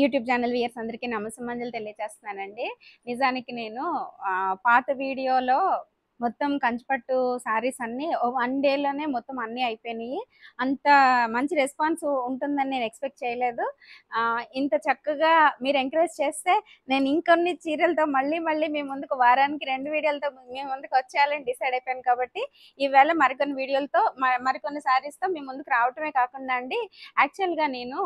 YouTube channel viewers అందరికీ నమస్సమాంజలు తెలియజేస్తున్నానండి. నిజానికి నేను పాత వీడియోలో మొత్తం కంచిపట్టు శారీస్ అన్నీ 1 డేలోనే మొత్తం అన్నీ అయిపోయినాయి. అంత మంచి రెస్పాన్స్ ఉంటుందని నేను ఎక్స్‌పెక్ట్ చేయలేదు. ఇంత చక్కగా మీరు ఎంకరేజ్ చేస్తే నేను ఇంకొన్ని చీరలతో మళ్ళీ మీ ముందుకు వారానికి 2 వీడియోలతో మీ ముందుకు వచ్చేయాలని డిసైడ్ అయిపోయాను కాబట్టి, ఈవేళ మరికొన్ని వీడియోలతో మరికొన్ని శారీస్‌తో మీ ముందుకు రావటమే కాకుండా అండి, యాక్చువల్‌గా నేను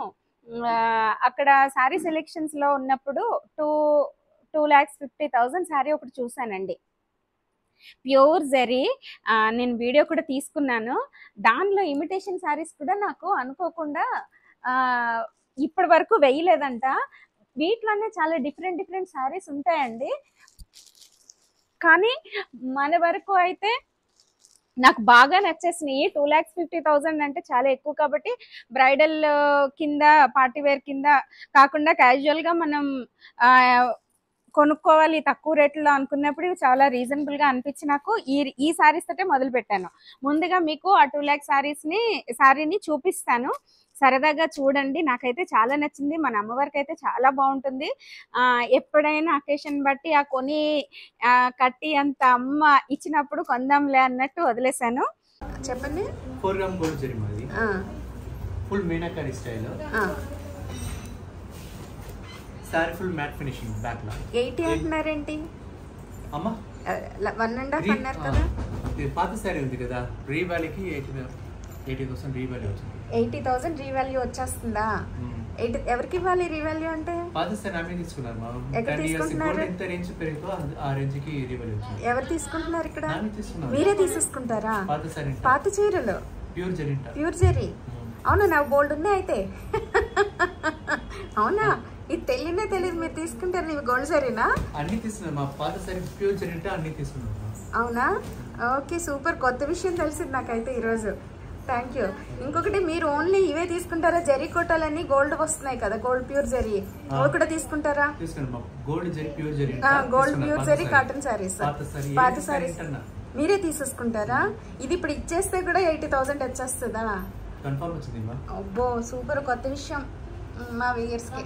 అక్కడ శారీ సెలెక్షన్స్‌లో ఉన్నప్పుడు 2,50,000 శారీ ఒకటి చూసానండి. ప్యూర్ జరీ. నేను వీడియో కూడా తీసుకున్నాను. దానిలో ఇమిటేషన్ శారీస్ కూడా నాకు అనుకోకుండా ఇప్పటి వరకు వేయలేదంట. వీటిలోనే చాలా డిఫరెంట్ శారీస్ ఉంటాయండి. కానీ మన వరకు అయితే నాకు బాగా నచ్చేసినాయి. 2,50,000 అంటే చాలా ఎక్కువ కాబట్టి బ్రైడల్ కింద, పార్టీ వేర్ కింద కాకుండా క్యాజువల్‌గా మనం కొనుక్కోవాలి తక్కువ రేట్లో అనుకున్నప్పుడు ఇవి చాలా రీజనబుల్‌గా అనిపించి నాకు ఈ శారీస్ తోటే మొదలుపెట్టాను. ముందుగా మీకు ఆ 2,00,000 శారీని చూపిస్తాను. సరదాగా చూడండి. నాకైతే చాలా నచ్చింది. మన అమ్మవారికైతే చాలా బాగుంటుంది. ఎప్పుడైనా అకేషన్ బట్టి కొని కట్టి అంత అమ్మ ఇచ్చినప్పుడు కొందాంలే అన్నట్టు వదిలేశాను. చెప్పండి. 4 గ్రామ్ గోల్డ్ జరీ మాది. Full meenakari style. Sari full matte finishing back లా. 80 అంటున్నారేంటి అమ్మ? 1.5 అన్నారు కదా. ఇది పాత సారీ ఉంది కదా, రీవాల్యూకి 80,000 రీవాల్యూ వచ్చింది. 80,000 రీవాల్యూ వచ్చేస్తుందా? ఎవరికి ఇవ్వాలి రీవాల్యూ అంటే? పాత సారీ ఆమె తీసుకున్నారు మా. ఎక్కడ తీసుకుంటున్నారు? ఎంత రేంజ్ పెరిగితో ఆ రేంజ్ కి రీవాల్యూ వచ్చింది. ఎవరు తీసుకుంటున్నారు ఇక్కడ? ఆమె తీసుకున్నారు. మీరే తీసేసుకుంటారా? పాత సారీ, పాత చీరలు ప్యూర్ జరీ. ప్యూర్ జరీ. అవునా? నాకు బోల్డ్ ఉన్నాయి అయితే. అవునా? ఇది తెలియదు. మీరు తీసుకుంటారు. నీవు గోల్డ్ జరీనా? అన్ని తీసుకున్నారు మా. పాత సారీ ప్యూర్ జరీ అంటే అన్ని తీసుకున్నారు. అవునా? Okay, super. కొత్త విషయం తెలిసింది నాకైతే ఈరోజు. Thank you. ఇంకొకటి, మీరు ఓన్లీ ఇవే తీసుకుంటారా? జరీ కోటాలన్నీ గోల్డ్ వస్తున్నాయి కదా, గోల్డ్ ప్యూర్ జరీ, అవి కూడా తీసుకుంటారా? Gold zari, pure zari, gold pure zari cotton saris, పాత సారీస్ మీరే తీసేసుకుంటారా? ఇది ఇప్పుడు ఇచ్చేస్తే కూడా 80,000 వచ్చేస్తుందా? కన్ఫర్మ్ వచ్చింది మా. అబ్బో, సూపర్. కొత్త విషయం మా వ్యూయర్స్ కి.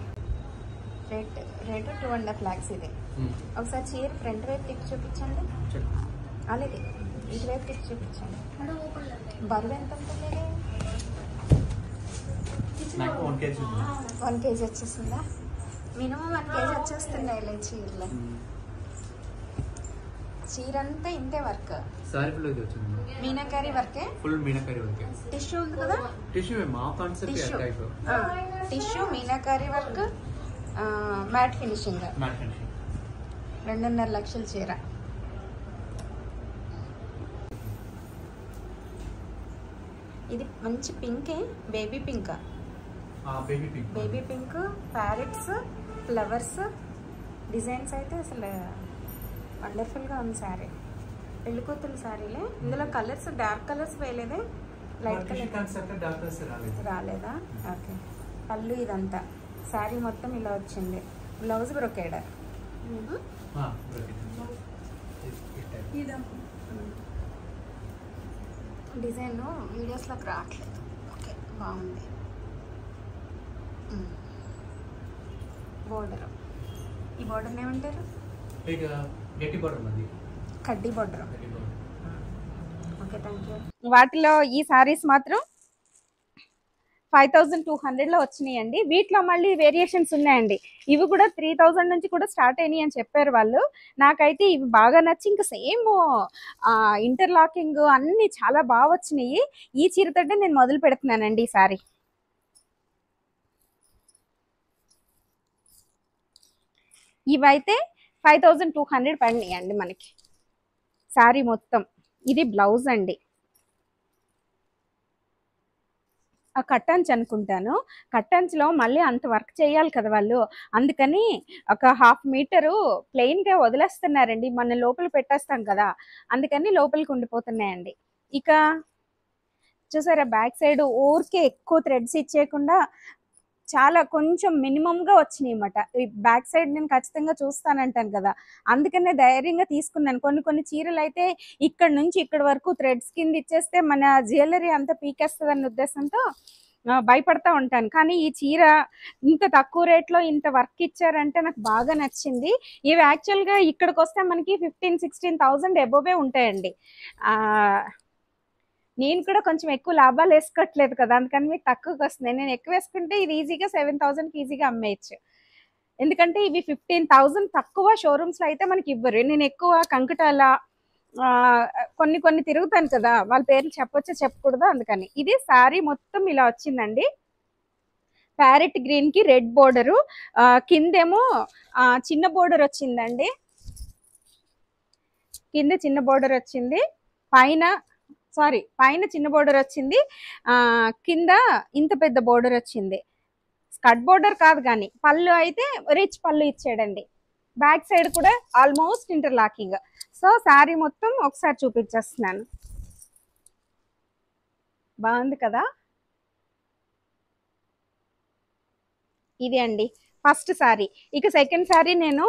Rate 2.5 lakhs. ఇది ఒకసారి చీర ఫ్రంట్ వైపు తిప్పి చూపించండి. అలాగే ఇటువైపు తిప్పి చూపించండి. బరువు ఎంత ఉంటుంది? 1 kg వచ్చేస్తుందా? మినిమం 1 kg వచ్చేస్తుందా ఇలా చీరలో? చీర అంతా ఇంతే వర్క్. సారీ ఫుల్ ఇది వచ్చింది. మీనాకరీ వర్కే, ఫుల్ మీనాకరీ వర్క్. టిష్యూ ఉంది కదా, టిష్యూ మా concept type. Tissue meenakari work, matte finishing. 2.5 లక్షల చీర. ఇది మంచి పింకే, baby pink. Baby pink, parrots, flowers designs అయితే అసలు వండర్ఫుల్గా ఉంది శారీ. పెళ్లి కూతురు శారీలే. ఇందులో కలర్స్ డార్క్ కలర్స్ వేయలేదే? లైట్ కలర్ రాలేదా? ఓకే. పళ్ళు ఇదంతా శారీ మొత్తం ఇలా వచ్చింది. Blouse brocade. డిజైన్ వీడియోస్లోకి రావట్లేదు. ఓకే, బాగుంది. బోర్డర్, ఈ బోర్డర్ ఏమంటారు? కడ్డీ బోర్డర్. Okay, thank you. వాటిలో ఈ శారీస్ మాత్రం 5,200లో వచ్చినాయండి. వీటిలో మళ్ళీ వేరియేషన్స్ ఉన్నాయండి. ఇవి కూడా 3,000 నుంచి కూడా స్టార్ట్ అయినాయి అని చెప్పారు వాళ్ళు. నాకైతే ఇవి బాగా నచ్చి, ఇంకా సేమ్ ఇంటర్లాకింగ్ అన్నీ చాలా బాగా వచ్చినాయి. ఈ చీరతోటే నేను మొదలు పెడుతున్నానండి ఈ శారీ. ఇవైతే 5,200 పడినాయండి మనకి శారీ మొత్తం. ఇది బ్లౌజ్ అండి. ఆ కట్టన్స్ అనుకుంటాను. కట్టన్స్లో మళ్ళీ అంత వర్క్ చేయాలి కదా వాళ్ళు, అందుకని ఒక 1/2 మీటరు ప్లెయిన్గా వదిలేస్తున్నారండి. మన లోపల పెట్టేస్తాం కదా, అందుకని లోపలికి ఉండిపోతున్నాయండి. ఇక చూసారా, బ్యాక్ సైడ్ ఊరికే ఎక్కువ థ్రెడ్స్ ఇచ్చేయకుండా చాలా కొంచెం మినిమంగా వచ్చినాయి అన్నమాట. ఈ బ్యాక్ సైడ్ నేను ఖచ్చితంగా చూస్తానంటాను కదా, అందుకనే ధైర్యంగా తీసుకున్నాను. కొన్ని చీరలు అయితే ఇక్కడ నుంచి ఇక్కడ వరకు థ్రెడ్స్ కింద ఇచ్చేస్తే మన జ్యువెలరీ అంతా పీకేస్తుందన్న ఉద్దేశంతో భయపడతా ఉంటాను. కానీ ఈ చీర ఇంత తక్కువ రేట్‌లో ఇంత వర్క్ ఇచ్చారంటే నాకు బాగా నచ్చింది. ఇవి యాక్చువల్‌గా ఇక్కడికొస్తే మనకి 16,000 అబోవే ఉంటాయండి. ఆహ్, నేను కూడా కొంచెం ఎక్కువ లాభాలేసుకోవట్లేదు కదా! అందుకని మీకు తక్కువకొస్తున్నాయి. నేను ఎక్కువేసుకుంటే ఇది ఈజీగా 7,000కి ఈజీగా అమ్మేయొచ్చు. ఎందుకంటే ఇవి 15,000 తక్కువ షోరూమ్స్‌లో అయితే మనకివ్వరు. నేను ఎక్కువ కంకటాల ఆహ్, కొన్ని కొన్ని తిరుగుతాను కదా! వాళ్ళ పేర్లు చెప్పొచ్చో చెప్పకూడదో అందుకని. ఇది శారీ మొత్తం ఇలా వచ్చిందండి. ప్యారెట్ గ్రీన్‌కి రెడ్ బోర్డరు. కిందేమో చిన్న బోర్డర్ వచ్చిందండి. కింద చిన్న బోర్డర్ వచ్చింది. పైన పైన చిన్న బోర్డర్ వచ్చింది. కింద ఇంత పెద్ద బోర్డర్ వచ్చింది. స్కర్ట్ బోర్డర్ కాదు కానీ పళ్ళు అయితే రిచ్ పళ్ళు ఇచ్చాడండి. బ్యాక్ సైడ్ కూడా ఆల్మోస్ట్ ఇంటర్లాకింగ్. సో శారీ మొత్తం ఒకసారి చూపించేస్తున్నాను. బాగుంది కదా? ఇది అండి ఫస్ట్ శారీ. ఇక సెకండ్ శారీ నేను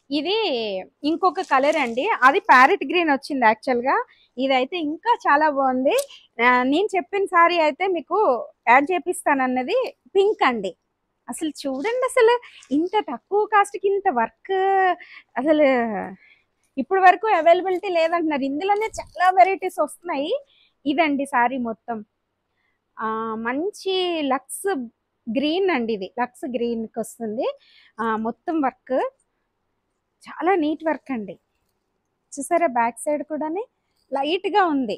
ఇది ఇంకొక కలర్ అండి. అది ప్యారెట్ గ్రీన్ వచ్చింది యాక్చువల్‌గా. ఇదైతే ఇంకా చాలా బాగుంది. నేను చెప్పిన సారీ అయితే మీకు యాడ్ చేపిస్తానన్నది పింక్ అండి. అసలు చూడండి, అసలు ఇంత తక్కువ కాస్ట్‌కి ఇంత వర్క్ అసలు ఇప్పటి వరకు అవైలబిలిటీ లేదంటున్నారు. ఇందులోనే చాలా వెరైటీస్ వస్తున్నాయి. ఇదండి సారీ మొత్తం. మంచి లక్స్ గ్రీన్ అండి. ఇది లక్స్ గ్రీన్‌కి వస్తుంది. మొత్తం వర్క్ చాలా నీట్ వర్క్ అండి. చూసారా బ్యాక్ సైడ్ కూడాని లైట్‌గా ఉంది.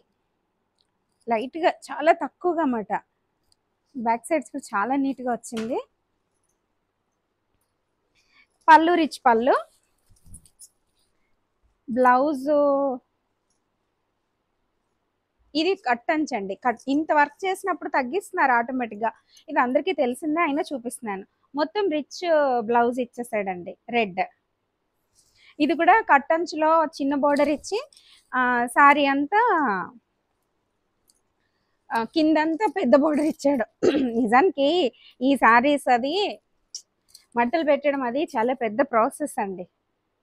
లైట్‌గా చాలా తక్కువగా మాట. బ్యాక్ సైడ్స్ కూడా చాలా నీట్‌గా వచ్చింది. పళ్ళు రిచ్ పళ్ళు. బ్లౌజు ఇది కట్ అంచండి. ఇంత వర్క్ చేసినప్పుడు తగ్గిస్తున్నారు ఆటోమేటిక్‌గా. ఇది అందరికీ తెలిసిందే, అయినా చూపిస్తున్నాను. మొత్తం రిచ్ బ్లౌజ్ ఇచ్చేసాడండి రెడ్. ఇది కూడా కట్ అంచులో చిన్న బోర్డర్ ఇచ్చి సారీ అంతా కిందంతా పెద్ద బోర్డర్ ఇచ్చాడు. నిజానికి ఈ సారీస్ అది మడతలు పెట్టడం అది చాలా పెద్ద ప్రాసెస్ అండి.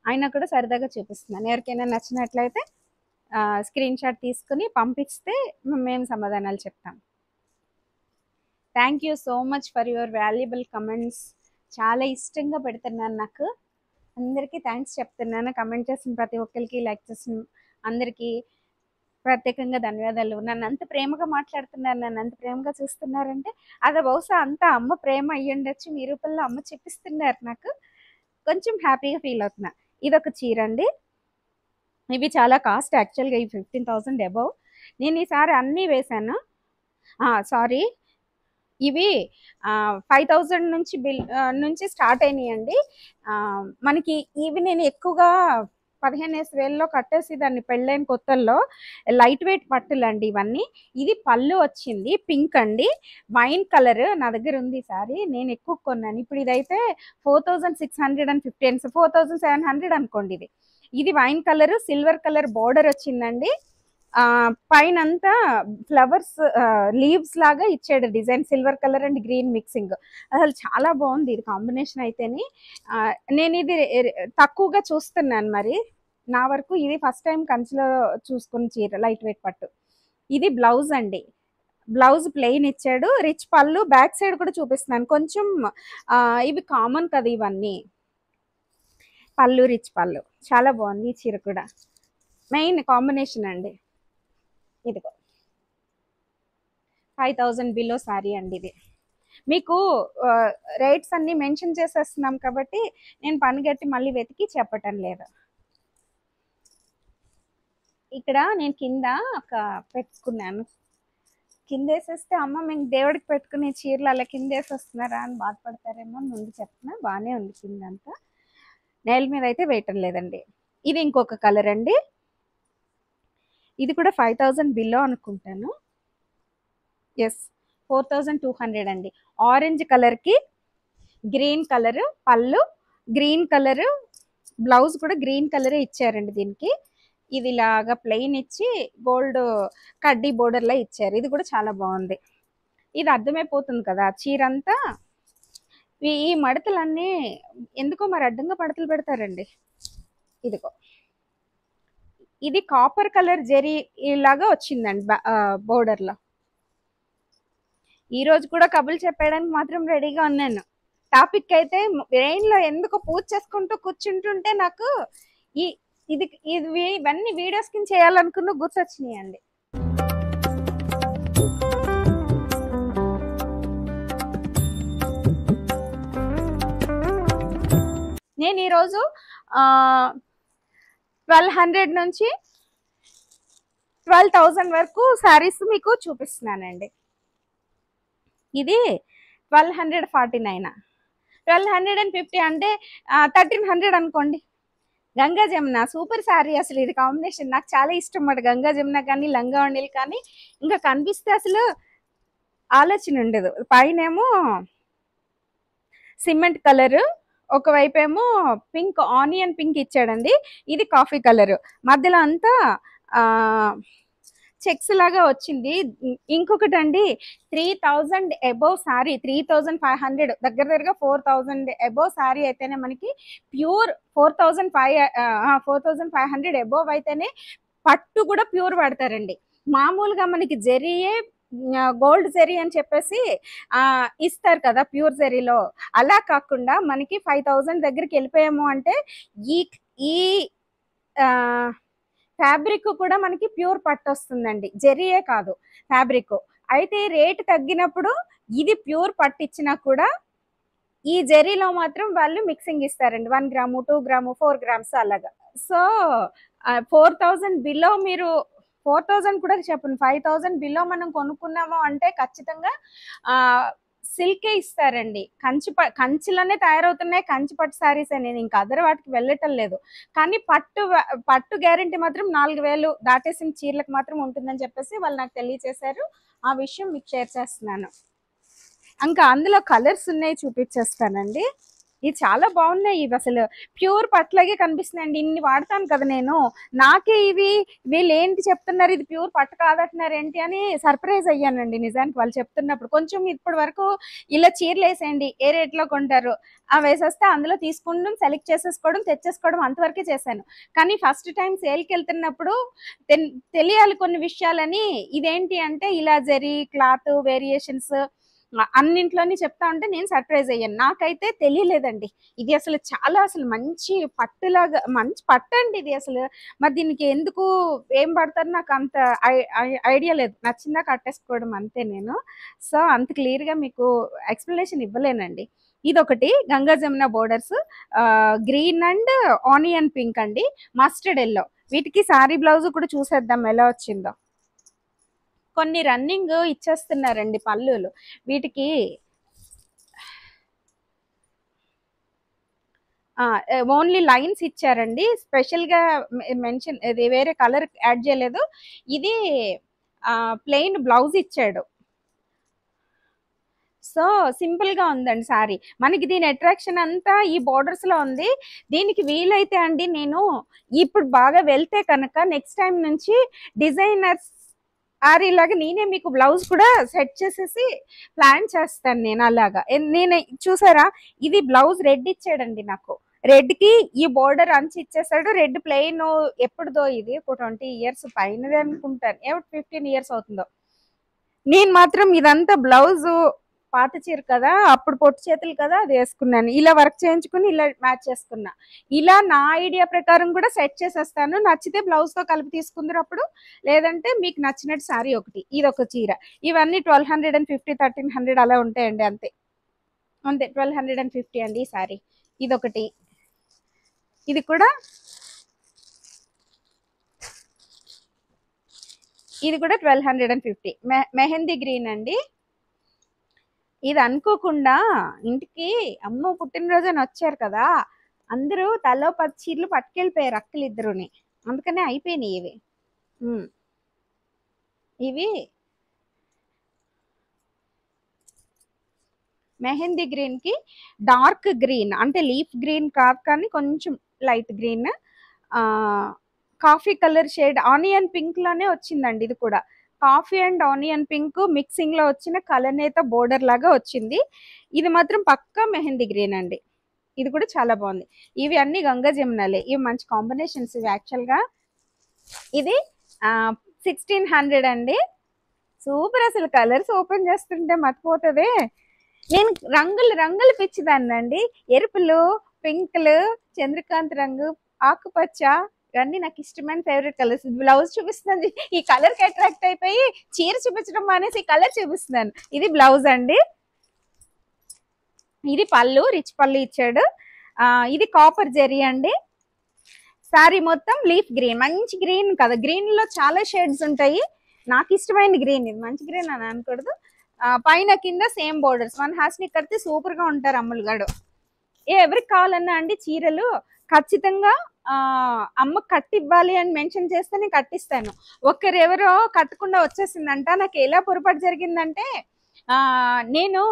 అయినా కూడా సరదాగా చూపిస్తున్నాను. ఎవరికైనా నచ్చినట్లయితే స్క్రీన్ షాట్ తీసుకుని పంపిస్తే మేము సమాధానాలు చెప్తాం. Thank you so much for your valuable comments. చాలా ఇష్టంగా పెడుతున్నాను. నాకు అందరికీ థ్యాంక్స్ చెప్తున్నాను. కమెంట్ చేసిన ప్రతి ఒక్కరికి, లైక్ చేసిన అందరికీ ప్రత్యేకంగా ధన్యవాదాలు. నన్ను అంత ప్రేమగా మాట్లాడుతున్నారు, నన్ను అంత ప్రేమగా చూస్తున్నారంటే అది బహుశా అంతా అమ్మ ప్రేమ అయ్యుండొచ్చు. మీ రూపంలో అమ్మ చూపిస్తున్నారు. నాకు కొంచెం హ్యాపీగా ఫీల్ అవుతున్నా. ఇదొక చీర అండి. ఇవి చాలా కాస్ట్ యాక్చువల్గా. ఇవి 15,000 అబౌవ్. నేను ఈసారి అన్నీ వేశాను. సారీ, ఇవి 5,000 నుంచి నుంచి స్టార్ట్ అయినాయండి. మనకి ఇవి నేను ఎక్కువగా 15,000లో కట్టేసి దాన్ని పెళ్ళైన కొత్తల్లో లైట్ వెయిట్ పట్టులండి ఇవన్నీ. ఇది పళ్ళు వచ్చింది పింక్ అండి. వైన్ కలర్ నా దగ్గర ఉంది సారీ. నేను ఎక్కువ కొన్నాను. ఇప్పుడు ఇదైతే 4,650 4,700 అనుకోండి. ఇది wine colour, silver colour border వచ్చిందండి. పైన అంతా ఫ్లవర్స్ లీవ్స్ లాగా ఇచ్చాడు design. Silver colour and green mixing. అసలు చాలా బాగుంది ఇది కాంబినేషన్ అయితేని. నేను ఇది తక్కువగా చూస్తున్నాను. మరి నా వరకు ఇది ఫస్ట్ టైం కంచిలో చూసుకున్న చీర లైట్ వెయిట్ పట్టు. ఇది బ్లౌజ్ అండి. బ్లౌజ్ ప్లెయిన్ ఇచ్చాడు. రిచ్ పళ్ళు. బ్యాక్ సైడ్ కూడా చూపిస్తున్నాను. కొంచెం ఇవి కామన్ కదా ఇవన్నీ. పళ్ళు రిచ్ పళ్ళు. చాలా బాగుంది ఈ చీర కూడా. మెయిన్ కాంబినేషన్ అండి. ఇదిగో 5,000 బిలో సారీ అండి ఇది. మీకు రేట్స్ అన్నీ మెన్షన్ చేసేస్తున్నాం కాబట్టి నేను పనిగట్టి మళ్ళీ వెతికి చెప్పటం లేదు. ఇక్కడ నేను కింద ఒక పెట్టుకున్నాను. కింద వేసేస్తే అమ్మ మేము దేవుడికి పెట్టుకునే చీరలు అలా కింద వేసేస్తున్నారా అని బాధపడతారేమో ముందు చెప్తున్నా. బాగానే ఉంది కింద అంతా. నేల మీద అయితే వేయటం లేదండి. ఇది ఇంకొక కలర్ అండి. ఇది కూడా 5,000 బిలో అనుకుంటాను. ఎస్, 4,200 అండి. ఆరెంజ్ కలర్కి గ్రీన్ కలర్ పళ్ళు, గ్రీన్ కలర్ బ్లౌజ్ కూడా గ్రీన్ కలరే ఇచ్చారండి దీనికి. ఇది ఇలాగా ప్లెయిన్ ఇచ్చి గోల్డ్ కడ్డీ బోర్డర్లో ఇచ్చారు. ఇది కూడా చాలా బాగుంది. ఇది అర్థమైపోతుంది కదా చీర అంతా. ఈ మడతలన్నీ ఎందుకో మరి అడ్డంగా మడతలు పెడతారండి. ఇదిగో ఇది కాపర్ కలర్ జెరీ ఇలాగా వచ్చిందండి బోర్డర్లో. ఈ రోజు కూడా కబులు చెప్పడానికి మాత్రం రెడీగా ఉన్నాను. టాపిక్ అయితే బ్రెయిన్లో ఎందుకు పూజ చేసుకుంటూ కూర్చుంటుంటే నాకు ఇవన్నీ వీడియోస్ కింద చేయాలనుకున్న గుర్తొచ్చినాయండి. నేను ఈరోజు 1200 నుంచి 12,000 వరకు శారీస్ మీకు చూపిస్తున్నానండి. ఇది 1249, 1250 అంటే 1300 అనుకోండి. గంగా జమున సూపర్ శారీ అసలు. ఇది కాంబినేషన్ నాకు చాలా ఇష్టం అన్నమాట. గంగా జమున కానీ లంగా వండిలు కానీ ఇంకా కనిపిస్తే అసలు ఆలోచన ఉండదు. పైనేమో సిమెంట్ కలరు, ఒకవైపు ఏమో పింక్ ఆనియన్ పింక్ ఇచ్చాడండి. ఇది కాఫీ కలర్, మధ్యలో అంతా చెక్స్ లాగా వచ్చింది. ఇంకొకటి అండి 3000 అబోవ్ సారీ, 3500 దగ్గరగా 4000 అబోవ్ సారీ అయితేనే మనకి ప్యూర్ 4500 అబోవ్ అయితేనే పట్టు కూడా ప్యూర్ పడతారండి. మామూలుగా మనకి జెరీయే గోల్డ్ జెరీ అని చెప్పేసి ఇస్తారు కదా ప్యూర్ జెరీలో. అలా కాకుండా మనకి 5000 దగ్గరికి వెళ్ళిపోయాము అంటే ఈ ఫ్యాబ్రిక్ కూడా మనకి ప్యూర్ పట్టు వస్తుందండి, జెరీయే కాదు ఫ్యాబ్రిక్. అయితే రేట్ తగ్గినప్పుడు ఇది ప్యూర్ పట్టు ఇచ్చినా కూడా ఈ జెరీలో మాత్రం వాళ్ళు మిక్సింగ్ ఇస్తారండి. 1 గ్రాము 2 గ్రాము 4 గ్రామ్స్ అలాగా. సో 4000 బిలో మీరు 4000 కూడా చెప్పండి, 5000 బిలో మనం కొనుక్కున్నాము అంటే ఖచ్చితంగా సిల్కే ఇస్తారండి. కంచిలోనే తయారవుతున్నాయి కంచి పట్టు శారీస్. నేను ఇంకా అదర్ వాటికి వెళ్ళటం లేదు. కానీ పట్టు గ్యారెంటీ మాత్రం 4000 దాటేసిన చీరలకు మాత్రం ఉంటుందని చెప్పేసి వాళ్ళు నాకు తెలియచేశారు. ఆ విషయం మీకు షేర్ చేస్తున్నాను. ఇంకా అందులో కలర్స్ ఉన్నాయి, చూపించేస్తానండి. ఇవి చాలా బాగున్నాయి. ఇవి అసలు ప్యూర్ పట్లాగే కనిపిస్తున్నాయండి. ఇన్ని వాడతాను కదా నేను, నాకే వీళ్ళు ఏంటి చెప్తున్నారు ఇది ప్యూర్ పట్టు కాదంటున్నారు ఏంటి అని సర్ప్రైజ్ అయ్యానండి నిజానికి వాళ్ళు చెప్తున్నప్పుడు. కొంచెం ఇప్పటి వరకు ఇలా చీరలు వేసేయండి, ఏ రేట్లో కొంటారు వేసేస్తే అందులో తీసుకుంటాం, సెలెక్ట్ చేసేసుకోవడం, తెచ్చేసుకోవడం, అంతవరకే చేశాను. కానీ ఫస్ట్ టైం సేల్కి వెళ్తున్నప్పుడు తెలియాలి కొన్ని విషయాలని. ఇదేంటి అంటే ఇలా జరీ క్లాత్ వేరియేషన్స్ అన్నింట్లోని చెప్తా ఉంటే నేను సర్ప్రైజ్ అయ్యాను. నాకైతే తెలియలేదండి ఇది అసలు చాలా అసలు మంచి పట్టులాగా, మంచి పట్టు అండి ఇది అసలు. మరి దీనికి ఎందుకు ఏం పడతారు నాకు అంత ఐడియా లేదు. నచ్చిందా కట్టేసుకోవడం అంతే నేను. సో అంత క్లియర్గా మీకు ఎక్స్ప్లెనేషన్ ఇవ్వలేనండి. ఇదొకటి Ganga Jamuna borders, green and onion pink అండి, మస్టర్డ్ ఎల్లో. వీటికి సారీ బ్లౌజ్ కూడా చూసేద్దాం ఎలా వచ్చిందో. కొన్ని రన్నింగ్ ఇచ్చేస్తున్నారండి పళ్ళులు, వీటికి ఓన్లీ లైన్స్ ఇచ్చారండి. స్పెషల్గా మెన్షన్ ఇది వేరే కలర్ యాడ్ చేయలేదు. ఇది ప్లెయిన్ బ్లౌజ్ ఇచ్చాడు. సో సింపుల్ గా ఉందండి సారీ. మనకి దీని అట్రాక్షన్ అంతా ఈ బోర్డర్స్ లో ఉంది. దీనికి వీలైతే అండి నేను ఇప్పుడు బాగా వెళ్తే కనుక నెక్స్ట్ టైం నుంచి డిజైనర్స్ ఇలాగా నేనే మీకు బ్లౌజ్ కూడా సెట్ చేసేసి ప్లాన్ చేస్తాను నేను. అలాగా నేను చూసారా, ఇది బ్లౌజ్ రెడ్ ఇచ్చాడండి నాకు. రెడ్ కి ఈ బోర్డర్ అంచి ఇచ్చేసాడు. రెడ్ ప్లెయిన్ ఎప్పుడుదో ఇది 20 years పైనదే అనుకుంటాను, 15 years అవుతుందో. నేను మాత్రం ఇదంతా బ్లౌజ్ పాత చీర కదా, అప్పుడు పొట్టు చేతులు కదా, అది వేసుకున్నాను. ఇలా వర్క్ చేయించుకుని ఇలా మ్యాచ్ చేసుకున్నా. ఇలా నా ఐడియా ప్రకారం కూడా సెట్ చేసేస్తాను. నచ్చితే బ్లౌజ్ తో కలిపి తీసుకుందరప్పుడు, లేదంటే మీకు నచ్చినట్టు సారీ ఒకటి, ఇది ఒక చీర. ఇవన్నీ 1250 1300 అలా ఉంటాయండి. అంతే 1250 అండి ఈ సారీ. ఇదొకటి, ఇది కూడా 1250. మెహందీ గ్రీన్ అండి. ఇది అనుకోకుండా ఇంటికి అమ్మ పుట్టినరోజు అని వచ్చారు కదా, అందరూ తలో 10 చీరలు పట్టుకెళ్ళిపోయారు అక్కలు ఇద్దరుని. అందుకనే అయిపోయినాయి ఇవి. ఇవి మెహందీ గ్రీన్ కి డార్క్ గ్రీన్, అంటే లీఫ్ గ్రీన్ కాదు కానీ కొంచెం light green, coffee colour shade onion pink లోనే వచ్చిందండి. ఇది కూడా coffee and onion pink mixing లో వచ్చిన కలనేత బోర్డర్ లాగా వచ్చింది. ఇది మాత్రం పక్కా మెహందీ గ్రీన్ అండి. ఇది కూడా చాలా బాగుంది. ఇవి అన్ని గంగా జమునాలే. ఇవి మంచి కాంబినేషన్స్ ఇవి యాక్చువల్ గా. ఇది 1600 అండి. సూపర్. అసలు కలర్స్ ఓపెన్ చేస్తుంటే మర్చిపోతుంది. నేను రంగులు రంగులు పిచ్చిదాన్ని అండి. ఎరుపులు, పింక్లు, చంద్రకాంత్ రంగు, ఆకుపచ్చ, ఇవన్నీ నాకు ఇష్టమైన ఫేవరెట్ కలర్స్. బ్లౌజ్ చూపిస్తుంది. ఈ కలర్ కి అట్రాక్ట్ అయిపోయి చీర చూపించడం మానేసి ఈ కలర్ చూపిస్తున్నాను. ఇది బ్లౌజ్ అండి. ఇది పళ్ళు, రిచ్ పళ్ళు ఇచ్చాడు. ఇది కాపర్ జెరీ అండి. సారీ మొత్తం లీఫ్ గ్రీన్, మంచి గ్రీన్ కదా. గ్రీన్ లో చాలా షేడ్స్ ఉంటాయి. నాకు ఇష్టమైన గ్రీన్ ఇది. మంచి గ్రీన్ అని అనకూడదు. పైన కింద సేమ్ బోర్డర్స్. మన హాస్ని కడితే సూపర్ గా ఉంటారు అమ్ములు గడు. ఎవరికి కావాలన్నా అండి చీరలు ఖచ్చితంగా అమ్మ కట్టివ్వాలి అని మెన్షన్ చేస్తే నేను కట్టిస్తాను. ఒకరెవరో కట్టకుండా వచ్చేసిందంట. నాకు ఎలా పొరపాటు జరిగిందంటే నేను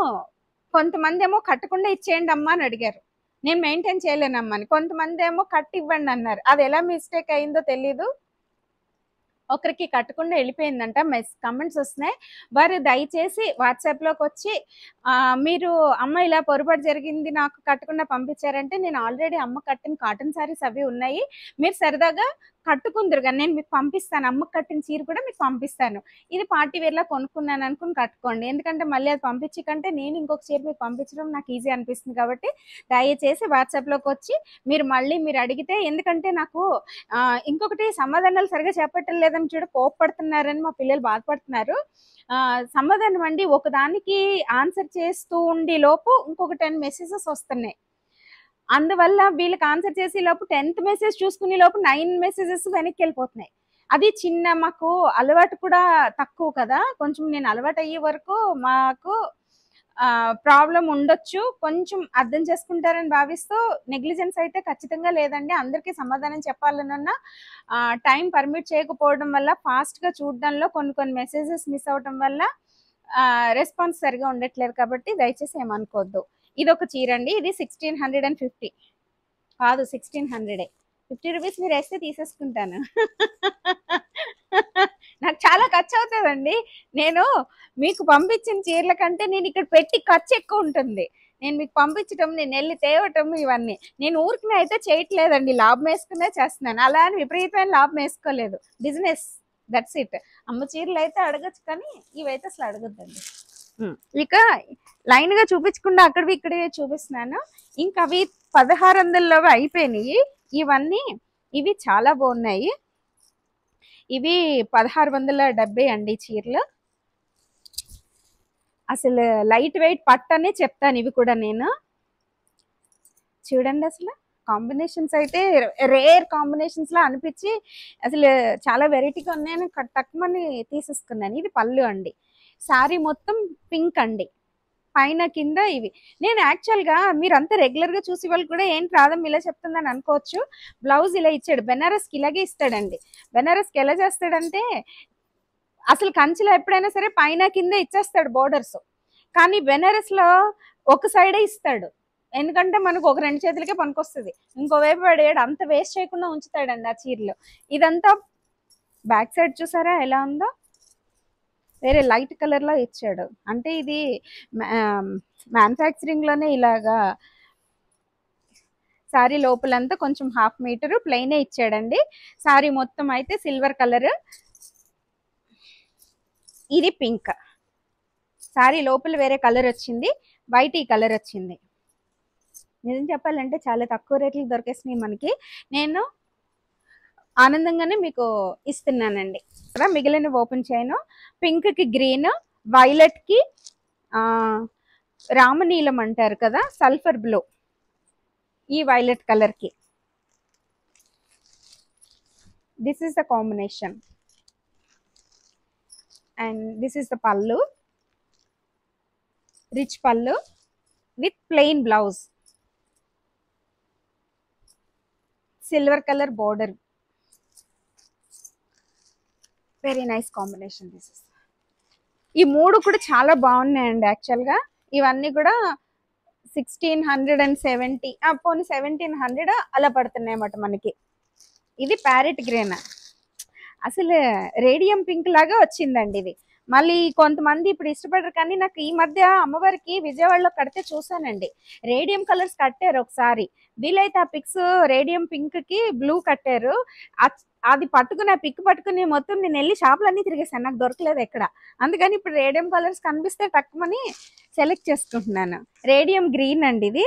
కొంతమంది ఏమో కట్టకుండా ఇచ్చేయండి అమ్మా అని అడిగారు. నేను మెయింటైన్ చేయలేనమ్మా అని. కొంతమంది ఏమో కట్టివ్వండి అన్నారు. అది ఎలా మిస్టేక్ అయిందో తెలీదు. ఒకరికి కట్టకుండా వెళ్ళిపోయిందంట. కమెంట్స్ వస్తున్నాయి. వారు దయచేసి వాట్సాప్లోకి వచ్చి మీరు అమ్మ ఇలా పొరపాటు జరిగింది నాకు కట్టకుండా పంపించారంటే, నేను ఆల్రెడీ అమ్మ కట్టిన కాటన్ శారీస్ అవి ఉన్నాయి, మీరు సరదాగా కట్టుకుందరు కానీ నేను మీకు పంపిస్తాను. అమ్మకు కట్టిన చీర కూడా మీకు పంపిస్తాను. ఇది పార్టీ వేర్లా కొనుక్కున్నాను అనుకుని కట్టుకోండి. ఎందుకంటే మళ్ళీ అది పంపించి కంటే నేను ఇంకొక చీర మీకు పంపించడం నాకు ఈజీ అనిపిస్తుంది. కాబట్టి దయచేసి వాట్సాప్లోకి వచ్చి మీరు అడిగితే, ఎందుకంటే నాకు ఇంకొకటి సమాధానాలు సరిగా చెప్పట్లేదని చూడ కోప్పడుతున్నారని మా పిల్లలు బాధపడుతున్నారు. సమాధానం అండి ఒకదానికి ఆన్సర్ చేస్తూ ఉండి లోపు ఇంకొక 10 మెసేజెస్ వస్తున్నాయి. అందువల్ల వీళ్ళకి ఆన్సర్ చేసే లోపు 10th మెసేజ్ చూసుకునే లోపు 9 మెసేజెస్ వెనక్కి వెళ్ళిపోతున్నాయి. అది చిన్న మాకు అలవాటు కూడా తక్కువ కదా. కొంచెం నేను అలవాటు అయ్యే వరకు మాకు ప్రాబ్లం ఉండొచ్చు. కొంచెం అర్థం చేసుకుంటారని భావిస్తూ నెగ్లిజెన్స్ అయితే ఖచ్చితంగా లేదండి. అందరికీ సమాధానం చెప్పాలన్నా టైం పర్మిట్ చేయకపోవడం వల్ల, ఫాస్ట్గా చూడడంలో కొన్ని మెసేజెస్ మిస్ అవ్వడం వల్ల రెస్పాన్స్ సరిగా ఉండట్లేదు. కాబట్టి దయచేసి ఏమనుకోవద్దు. ఇది ఒక చీర అండి. ఇది 1650 కాదు, 1600. 50 రూపీస్ మీరు వేస్తే తీసేసుకుంటాను. నాకు చాలా ఖర్చు అవుతుందండి. నేను మీకు పంపించిన చీరల కంటే నేను ఇక్కడ పెట్టి ఖర్చు ఎక్కువ ఉంటుంది. నేను మీకు పంపించటం, నేను వెళ్ళి తేవటం, ఇవన్నీ నేను ఊరికి అయితే చేయట్లేదండి. లాభం వేసుకునే చేస్తున్నాను. అలా అని విపరీతమైన లాభం వేసుకోలేదు. Business, that's it. అమ్మ చీరలు అయితే అడగచ్చు కానీ ఇవైతే అసలు అడగద్దండి. ఇక లైన్ గా చూపించకుండా అక్కడివి ఇక్కడే చూపిస్తున్నాను. ఇంకా అవి 1600లో అయిపోయినాయి. ఇవి చాలా బాగున్నాయి. ఇవి 1670 అండి చీరలు. అసలు లైట్ వెయిట్ పట్టనే చెప్తాను. ఇవి కూడా నేను చూడండి. అసలు కాంబినేషన్స్ అయితే రేర్ కాంబినేషన్స్ లా అనిపించి అసలు చాలా వెరైటీగా ఉన్నాయని తక్కువని తీసేసుకున్నాను. ఇది పళ్ళు అండి. శారీ మొత్తం పింక్ అండి. పైన కింద ఇవి. నేను యాక్చువల్గా మీరంతా రెగ్యులర్గా చూసి వాళ్ళు కూడా ఏంటి రాదమ్మ ఇలా చెప్తుందని అనుకోవచ్చు. బ్లౌజ్ ఇలా ఇచ్చాడు. బెనారస్కి ఇలాగే ఇస్తాడండి. బెనారస్కి ఎలా చేస్తాడంటే అసలు కంచిలో ఎప్పుడైనా సరే పైన కింద ఇచ్చేస్తాడు బోర్డర్స్. కానీ బెనారస్లో ఒక సైడే ఇస్తాడు. ఎందుకంటే మనకు ఒక 2 చేతులకే పనికొస్తుంది. ఇంకోవైపు పడేయడు. అంత వేస్ట్ చేయకుండా ఉంచుతాడండి ఆ చీరలో. ఇదంతా బ్యాక్ సైడ్ చూసారా ఎలా ఉందో, వేరే లైట్ కలర్ లో ఇచ్చాడు. అంటే ఇది మ్యానుఫ్యాక్చరింగ్ లోనే ఇలాగా. శారీ లోపలంతా కొంచెం 1/2 మీటర్ ప్లెయిన్ ఇచ్చాడండి. శారీ మొత్తం అయితే సిల్వర్ కలర్. ఇది పింక్. శారీ లోపల వేరే కలర్ వచ్చింది, వైట్ ఈ కలర్ వచ్చింది. నిజం చెప్పాలంటే చాలా తక్కువ రేట్లకు దొరికేసినాయి మనకి. నేను ఆనందంగానే మీకు ఇస్తున్నానండి. మిగిలిన ఓపెన్ చేయను. పింక్ కి గ్రీన్, వైలెట్ కి రామనీలం అంటారు కదా, సల్ఫర్ బ్లూ, ఈ వైలెట్ కలర్ కి this is the combination. And this is the పల్లు, రిచ్ పల్లు with plain blouse, silver colour border. Very nice combination. This is. ఈ మూడు కూడా చాలా బాగున్నాయండి యాక్చువల్గా. ఇవన్నీ కూడా 1670 పోనీ 1700 అలా పడుతున్నాయి అన్నమాట మనకి. ఇది ప్యారెట్ గ్రీన్. అసలు రేడియం పింక్ లాగా వచ్చిందండి ఇది. మళ్ళీ కొంతమంది ఇప్పుడు ఇష్టపడరు, కానీ నాకు ఈ మధ్య అమ్మవారికి విజయవాడలో కడితే చూసానండి, రేడియం కలర్స్ కట్టారు ఒకసారి. వీలైతే ఆ పిక్స్ రేడియం పింక్ కి బ్లూ కట్టారు. అది పట్టుకుని, ఆ పిక్ పట్టుకుని మొత్తం నేను వెళ్ళి షాపులన్నీ తిరిగేసాను, నాకు దొరకలేదు ఎక్కడ. అందుకని ఇప్పుడు రేడియం కలర్స్ కనిపిస్తే తక్కువని సెలెక్ట్ చేసుకుంటున్నాను. రేడియం గ్రీన్ అండి ఇది.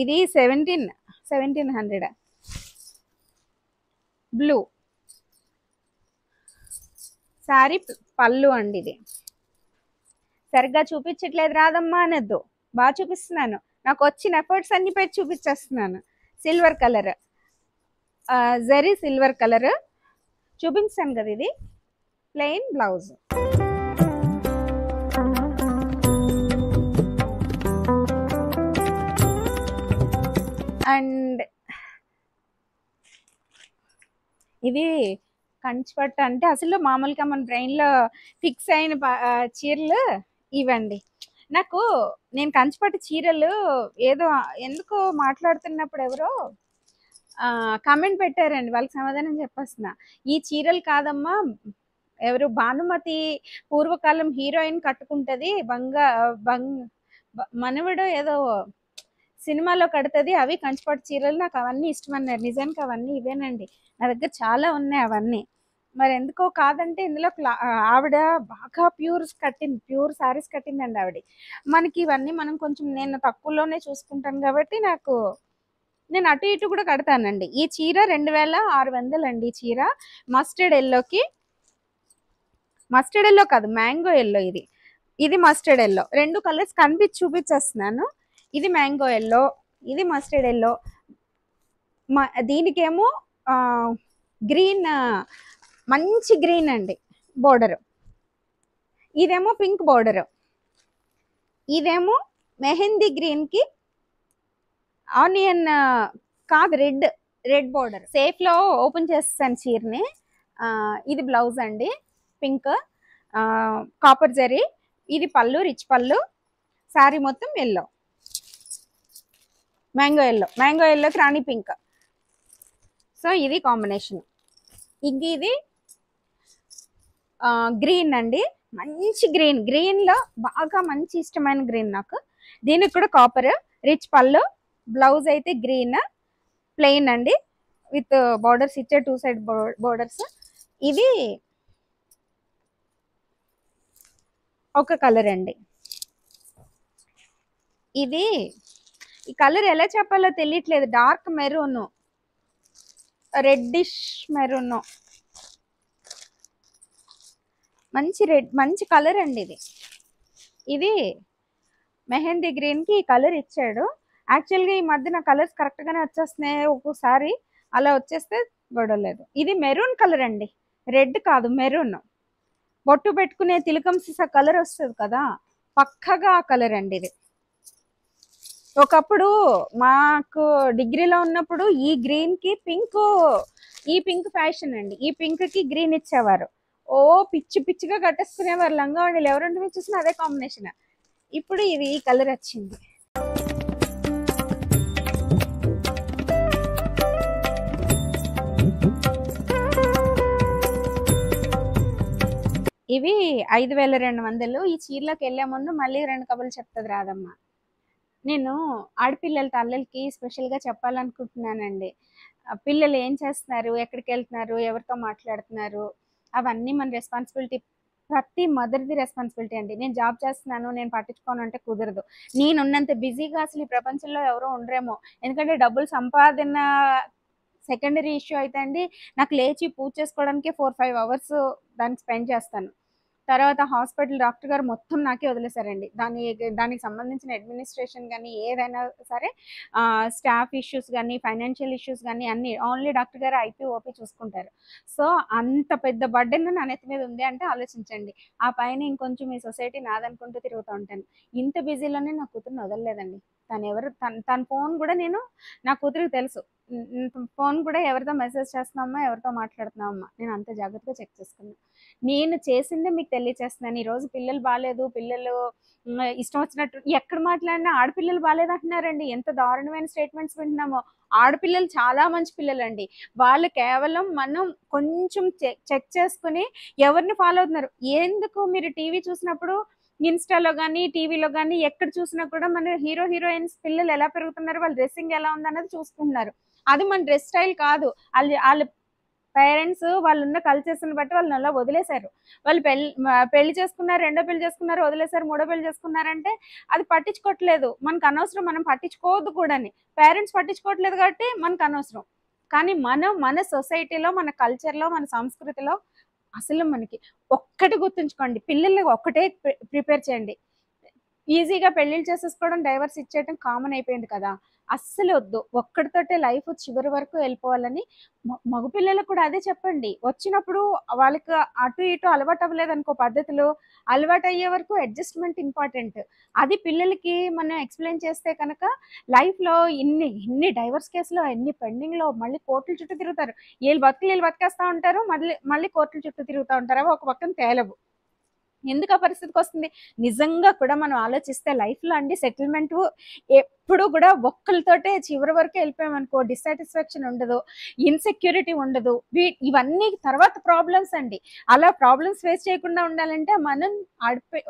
ఇది 1700 బ్లూ శారీ పళ్ళు అండి. ఇది సరిగ్గా చూపించట్లేదు రాదమ్మా అనద్దు, బాగా చూపిస్తున్నాను. నాకు వచ్చిన ఎఫర్ట్స్ అన్ని పెట్టి చూపించేస్తున్నాను. Silver colour, zari silver colour చూపించాను కదా. ఇది ప్లెయిన్ బ్లౌజ్. అండ్ ఇది కంచిపట్టు అంటే అసలు మామూలుగా మన బ్రెయిన్లో ఫిక్స్ అయిన చీరలు ఇవండి. నేను కంచిపట్టు చీరలు ఏదో ఎందుకో మాట్లాడుతున్నప్పుడు ఎవరో కామెంట్ పెట్టారండి, వాళ్ళకి సమాధానం చెప్పేస్తున్నా. ఈ చీరలు కాదమ్మా, ఎవరు భానుమతి పూర్వకాలం హీరోయిన్ కట్టుకుంటది, మనవడు ఏదో సినిమాలో కడుతుంది, అవి కంచిపట్టు చీరలు. నాకు అవన్నీ ఇష్టమన్నారు. నిజానికి అవన్నీ ఇవేనండి, నా దగ్గర చాలా ఉన్నాయి అవన్నీ. మరి ఎందుకో కాదంటే ఇందులో ఆవిడ బాగా ప్యూర్ శారీస్ కట్టిందండి ఆవిడ. మనకి ఇవన్నీ మనం కొంచెం నేను తక్కువలోనే చూసుకుంటాను కాబట్టి నేను అటు ఇటు కూడా కడతానండి. ఈ చీర 2600 అండి. ఈ చీర మస్టర్డ్ ఎల్లో కాదు, మ్యాంగో ఎల్లో. ఇది మస్టర్డ్ ఎల్లో. రెండు కలర్స్ చూపించేస్తున్నాను. ఇది మ్యాంగో ఎల్లో, ఇది మస్టర్డ్ ఎల్లో. దీనికేమో గ్రీన్, మంచి గ్రీన్ అండి బోర్డర్. ఇదేమో పింక్ బోర్డర్. ఇదేమో మెహందీ గ్రీన్ కి ఆనియన్ కాదు, రెడ్ బోర్డర్. సేఫ్ లో ఓపెన్ చేస్తాను చీరని. ఇది బ్లౌజ్ అండి, పింక్ కాపర్ జరీ. ఇది పళ్ళు, రిచ్ పళ్ళు. శారీ మొత్తం ఎల్లో, మ్యాంగో ఎల్లోకి రాణి పింక్. సో ఇది కాంబినేషన్. ఇది గ్రీన్ అండి, మంచి గ్రీన్ లో బాగా మంచి ఇష్టమైన గ్రీన్ నాకు. దీనికి కూడా కాపర్, రిచ్ పళ్ళు. బ్లౌజ్ అయితే గ్రీన్ ప్లెయిన్ అండి, విత్ బోర్డర్స్ ఇచ్చే 2 సైడ్ బోర్డర్స్. ఇది ఒక కలర్ అండి. ఇది ఈ కలర్ ఎలా చెప్పాలో తెలియట్లేదు, డార్క్ మెరూన్, రెడ్డిష్ మెరూన్, మంచి కలర్ అండి. ఇది మెహందీ గ్రీన్ కి ఈ కలర్ ఇచ్చాడు. యాక్చువల్గా ఈ మధ్యన కలర్స్ కరెక్ట్ గానే వచ్చేస్తున్నాయి, ఒక్కోసారి అలా వచ్చేస్తే గొడవలేదు. ఇది మెరూన్ కలర్ అండి, రెడ్ కాదు, మెరూన్. బొట్టు పెట్టుకునే తిలకం సీసా కలర్ వస్తుంది కదా, పక్కగా ఆ కలర్ అండి ఇది. ఒకప్పుడు మాకు డిగ్రీలో ఉన్నప్పుడు ఈ గ్రీన్ కి పింక్ ఫ్యాషన్ అండి. ఈ పింక్ కి గ్రీన్ ఇచ్చేవారు. ఓ పిచ్చిగా కట్టేసుకునేవారు లంగావణిలు. ఎవరంటే మీరు చూసినా అదే కాంబినేషన్. ఇప్పుడు ఇది ఈ కలర్ వచ్చింది. ఇవి 5200. ఈ చీరలోకి వెళ్లే ముందు మళ్ళీ 2 కబుర్లు చెప్తుంది రాదమ్మ. నేను ఆడపిల్లల తల్లలకి స్పెషల్గా చెప్పాలనుకుంటున్నానండి. పిల్లలు ఏం చేస్తున్నారు, ఎక్కడికి వెళ్తున్నారు, ఎవరితో మాట్లాడుతున్నారు, అవన్నీ మన రెస్పాన్సిబిలిటీ. ప్రతి మదర్ది రెస్పాన్సిబిలిటీ అండి. నేను జాబ్ చేస్తున్నాను, నేను పట్టించుకోను అంటే కుదరదు. నేనున్నంత బిజీగా అసలు ఈ ప్రపంచంలో ఎవరో ఉండరేమో. ఎందుకంటే డబ్బులు సంపాదన సెకండరీ ఇష్యూ అయితే అండి, నాకు లేచి పూజ చేసుకోవడానికి 4-5 అవర్స్ దానికి స్పెండ్ చేస్తాను. తర్వాత హాస్పిటల్ డాక్టర్ గారు మొత్తం నాకే వదిలేశారండి. దానికి సంబంధించిన అడ్మినిస్ట్రేషన్ కానీ ఏదైనా సరే, స్టాఫ్ ఇష్యూస్ కానీ ఫైనాన్షియల్ ఇష్యూస్ కానీ అన్ని ఓన్లీ డాక్టర్ గారు ఐపీ ఓపీ చూసుకుంటారు. సో అంత పెద్ద బర్డెన్ నా నెత్తి మీద ఉంది అంటే ఆలోచించండి. ఆ పైన ఇంకొంచెం ఈ సొసైటీ నాదనుకుంటూ తిరుగుతూ ఉంటాను. ఇంత బిజీలోనే నా కూతురుని వదలలేదండి. తన ఫోన్ కూడా నా కూతురికి తెలుసు. ఫోన్ కూడా ఎవరితో మెసేజ్ చేస్తున్నామా, ఎవరితో మాట్లాడుతున్నామా, నేను అంత జాగ్రత్తగా చెక్ చేసుకున్నాను. నేను చేసిందే మీకు తెలియచేస్తున్నాను. ఈరోజు పిల్లలు బాగాలేదు, పిల్లలు ఇష్టం వచ్చినట్టు ఎక్కడ మాట్లాడినా ఆడపిల్లలు బాగాలేదు అంటున్నారండి. ఎంత దారుణమైన స్టేట్మెంట్స్ వింటున్నామో. ఆడపిల్లలు చాలా మంచి పిల్లలండి. వాళ్ళు కేవలం మనం కొంచెం చెక్ చేసుకుని ఎవరిని ఫాలో అవుతున్నారు. ఎందుకు మీరు టీవీ చూసినప్పుడు ఇన్‌స్టాలో గాని, టీవీలో గాని ఎక్కడ చూసినా కూడా మన హీరో, హీరోయిన్స్ పిల్లలు ఎలా పెరుగుతున్నారు, వాళ్ళ డ్రెస్సింగ్ ఎలా ఉందన్నది చూసుకుంటున్నారు. అది మన డ్రెస్ స్టైల్ కాదు. ఆళ్ళ పేరెంట్స్ వాళ్ళున్న కల్చర్స్‌ని బట్టి వాళ్ళని అలా వదిలేశారు. వాళ్ళు పెళ్లి చేసుకున్నారు, రెండో పెళ్లి చేసుకున్నారు, వదిలేశారు, మూడో పెళ్లి చేసుకున్నారంటే అది పట్టించుకోవట్లేదు. మనకు అనవసరం, మనం పట్టించుకోవద్దు కూడాని. పేరెంట్స్ పట్టించుకోవట్లేదు కాబట్టి మనకు అనవసరం. కానీ మనం మన సొసైటీలో, మన కల్చర్‌లో, మన సంస్కృతిలో అసలు మనకి ఒక్కటి గుర్తుంచుకోండి. పిల్లల్ని ఒక్కటే ప్రిపేర్ చేయండి. ఈజీగా పెళ్ళిళ్ళు చేసేసుకోవడం, డైవర్స్ ఇచ్చేయడం కామన్ అయిపోయింది కదా! అస్సలు వద్దు. ఒక్కడితోటే లైఫ్ చివరి వరకు వెళ్ళిపోవాలని మగపిల్లలకు కూడా అదే చెప్పండి. వచ్చినప్పుడు వాళ్ళకి అటు ఇటు అలవాటు అవ్వలేదనుకో పద్ధతులు, అలవాటు అయ్యే వరకు అడ్జస్ట్‌మెంట్ ఇంపార్టెంట్. అది పిల్లలకి మనం ఎక్స్‌ప్లెయిన్ చేస్తే కనుక లైఫ్‌లో ఇన్ని డైవర్స్ కేసులు, ఎన్ని పెండింగ్‌లో మళ్ళీ కోర్టుల చుట్టూ తిరుగుతారు. ఈళ్ళ బతుకులు ఈళ్ళు బతికేస్తా ఉంటారు. మళ్ళీ కోర్టుల చుట్టూ తిరుగుతా ఉంటారు. అవి ఒక పక్కన తేలవు. ఎందుకు ఆ పరిస్థితికొస్తుంది? నిజంగా కూడా మనం ఆలోచిస్తే లైఫ్‌లో అండి సెటిల్‌మెంటు ఎప్పుడు కూడా ఒక్కళ్ళతోటే చివరి వరకు వెళ్ళిపోయామనుకో డిస్సాటిస్ఫాక్షన్ ఉండదు. ఇన్‌సెక్యూరిటీ ఉండదు. ఇవన్నీ తర్వాత ప్రాబ్లమ్స్ అండి. అలా ప్రాబ్లమ్స్ ఫేస్ చేయకుండా ఉండాలంటే మనం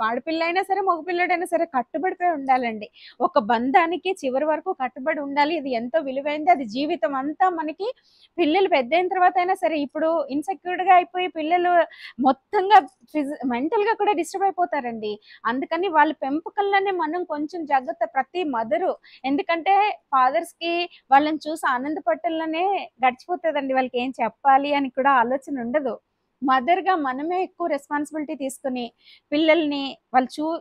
ఆడపిల్లైనా సరే, మగపిల్లాడైనా సరే కట్టుబడిపోయి ఉండాలండి. ఒక బంధానికి చివరి వరకు కట్టుబడి ఉండాలి. ఇది ఎంతో విలువైంది. అది జీవితం అంతా మనకి పిల్లలు పెద్దయిన తర్వాత అయినా సరే ఇప్పుడు ఇన్‌సెక్యూర్డ్‌గా అయిపోయి పిల్లలు మొత్తంగా మెంటల్‌గా కూడా డిస్టర్బ్ అయిపోతారండి. అందుకని వాళ్ళ పెంపకంలోనే మనం కొంచెం జాగ్రత్త ప్రతి మదరు. ఎందుకంటే ఫాదర్స్‌కి వాళ్ళని చూసి ఆనందపడటంలోనే గడిచిపోతదండి. వాళ్ళకేం చెప్పాలి అని కూడా ఆలోచన ఉండదు. మదర్‌గా మనమే ఎక్కువ రెస్పాన్సిబిలిటీ తీసుకొని పిల్లల్ని వాళ్ళు